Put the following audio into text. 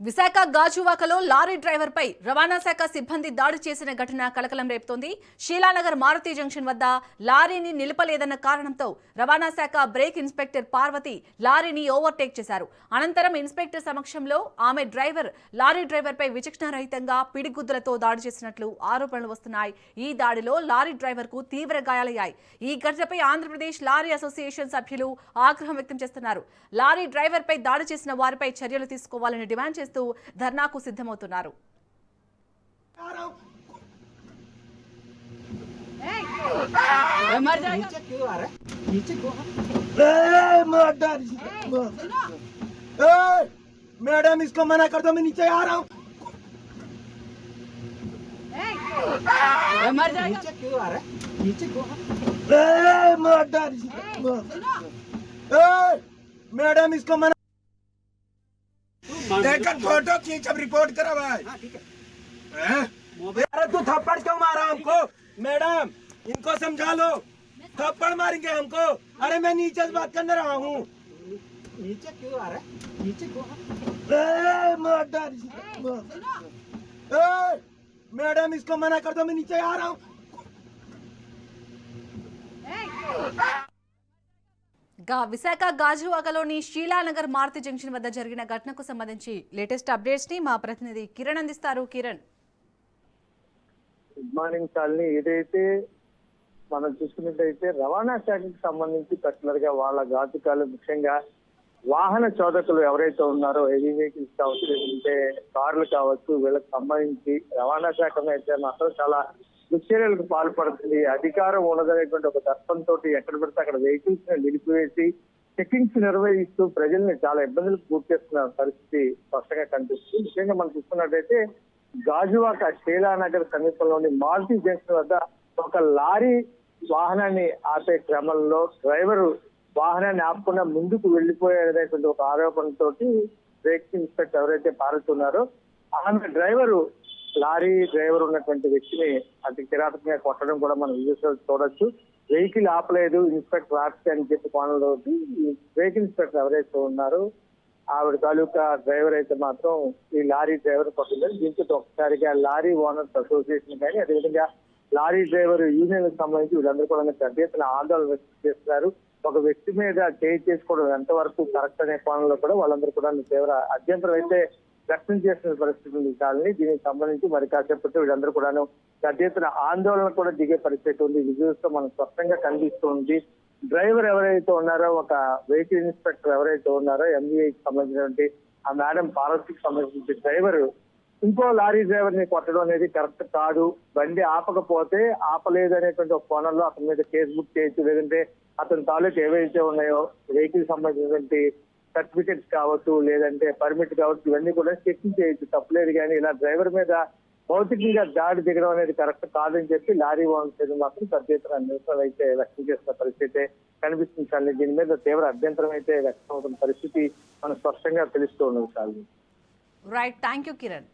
విశాఖ గాజువాకలో lorry driver పై రవాణా శాఖ సిబ్బంది దాడి చేసిన ఘటన కలకలం రేపుతోంది. షీలానగర్ మారుతి జంక్షన్ వద్ద లారీని నిలపలేదన్న కారణంతో రవాణా శాఖ బ్రేక్ ఇన్స్పెక్టర్ పార్వతి లారీని ఓవర్టేక్ చేశారు. అనంతరం ఇన్స్పెక్టర్ సమక్షంలో ఆమె లారీ డ్రైవర్ పై విచక్షణారహితంగా పిడిగుద్దులతో దాడి చేసినట్లు ఆరోపణలు వస్తున్నాయి. ఈ దాడిలో లారీ డ్రైవర్ కు తీవ్ర గాయాలయ్యాయి. ఈ ఘటనపై ఆంధ్రప్రదేశ్ లారీ అసోసియేషన్ సభ్యులు ఆగ్రహం వ్యక్తం చేస్తున్నారు. లారీ డ్రైవర్ పై దాడి చేసిన వారిపై చర్యలు తీసుకోవాలని డిమాండ్ చేస్తూ ధర్నాకు సిద్ధమవుతున్నారు. मैडम इसको मना कर दो, मैं नीचे आ रहा हूँ। मर जाएगा। नीचे क्यों आ रहा है? नीचे क्यों? मैडम इसको मना देखकर फोटो खींच, अब रिपोर्ट करा भाई। अरे तू थप्पड़ क्यों मारा हमको? मैडम इनको समझा लो, थप्पड़ मारेंगे हमको। अरे मैं नीचे से बात करने रहा हूँ। नीचे क्यों आ रहा है? नीचे क्यों? मैडम इसको मना कर दो, मैं नीचे आ रहा हूँ। విశాఖ గాజువాకలోని షీలానగర్ మారుతి జంక్షన్ వద్ద జరిగిన ఘటనకు సంబంధించి లేటెస్ట్ అప్డేట్స్ ని మా ప్రతినిధి కిరణ్ అందిస్తారు. Kiran, good morning Shalini. ఏదైతే మనం చూసుకున్నట్టయితే రవాణా శాఖకి సంబంధించి పర్టికులర్ గా వాళ్ళ ఘాతుకాలు, ముఖ్యంగా వాహన చోదకులు ఎవరైతే ఉన్నారో హెవీ వెహికల్స్ కావచ్చు, లేదంటే కార్లు కావచ్చు, వీళ్ళకి సంబంధించి రవాణా శాఖ అయితే మాత్రం చాలా దుశ్చర్యలకు పాల్పడుతుంది. అధికారం ఉన్నదనేటువంటి ఒక దర్పంతో ఎక్కడ పడితే అక్కడ వెహికల్స్ నిలిపివేసి చెకింగ్స్ నిర్వహిస్తూ ప్రజల్ని చాలా ఇబ్బందులకు గురి చేస్తున్న పరిస్థితి స్పష్టంగా కనిపిస్తుంది. ముఖ్యంగా మనం చూసుకున్నట్టయితే గాజువాక షీలానగర్ సమీపంలోని మారుతి జంక్షన్ వద్ద ఒక లారీ వాహనాన్ని ఆపే క్రమంలో డ్రైవరు వాహనాన్ని ఆపకుండా ముందుకు వెళ్లిపోయేటువంటి ఒక ఆరోపణతోటి బ్రేక్ ఇన్స్పెక్టర్ ఎవరైతే పారుతున్నారో ఆమె లారీ డ్రైవర్ ఉన్నటువంటి వ్యక్తిని అతి కిరాతకంగా కొట్టడం కూడా మనం విజువల్స్ చూడొచ్చు. వెహికల్ ఆపలేదు ఇన్స్పెక్టర్ ఆర్టీ అని చెప్పి కోణంలో బ్రేక్ ఇన్స్పెక్టర్ ఎవరైతే ఉన్నారో ఆవిడ తాలూకా డ్రైవర్ అయితే మాత్రం ఈ లారీ డ్రైవర్ కొట్టలేదు. దీంతో ఒకసారిగా లారీ ఓనర్స్ అసోసియేషన్ కానీ అదేవిధంగా లారీ డ్రైవర్ యూనియన్ కి సంబంధించి వీళ్ళందరూ కూడా పెద్ద ఎత్తున ఆందోళన వ్యక్తం చేస్తున్నారు. ఒక వ్యక్తి మీద చేయి చేసుకోవడం ఎంతవరకు కరెక్ట్ అనే కోణంలో కూడా వాళ్ళందరూ కూడా తీవ్ర అభ్యంతరం అయితే వ్యక్తం చేసిన పరిస్థితి ఉంది. కానీ దీనికి సంబంధించి మరి కాసేపటి వీళ్ళందరూ కూడా పెద్ద ఎత్తున ఆందోళన కూడా దిగే పరిస్థితి ఉంది. విజువల్స్ తో మనం స్పష్టంగా కనిపిస్తుంది. డ్రైవర్ ఎవరైతే ఉన్నారో, ఒక వెహికల్ ఇన్స్పెక్టర్ ఎవరైతే ఉన్నారో, ఎంబీఐకి సంబంధించినటువంటి ఆ మేడం పార్వతికి సంబంధించిన డ్రైవర్ ఇంకో లారీ డ్రైవర్ ని కొట్టడం అనేది కరెక్ట్ కాదు. బండి ఆపకపోతే ఆపలేదు అనేటువంటి ఒక కోణంలో అతని మీద కేసు బుక్ చేయొచ్చు, లేదంటే అతని తాలూకు ఏవైతే ఉన్నాయో వెహికల్ సంబంధించినటువంటి సర్టిఫికెట్స్ కావచ్చు, లేదంటే పర్మిట్ కావచ్చు, ఇవన్నీ కూడా చెకింగ్ చేయొచ్చు, తప్పలేదు. కానీ ఇలా డ్రైవర్ మీద భౌతికంగా దాడి దిగడం అనేది కరెక్ట్ కాదని చెప్పి లారీ ఓనర్స్ మాత్రం పెద్ద ఎత్తున నిరసనలు అయితే వ్యక్తం చేస్తున్న పరిస్థితి కనిపిస్తుంది. కానీ దీని మీద తీవ్ర అభ్యంతరం అయితే వ్యక్తం అవుతున్న పరిస్థితి మనం స్పష్టంగా తెలుస్తూ ఉన్నది. Right, thank you Kiran.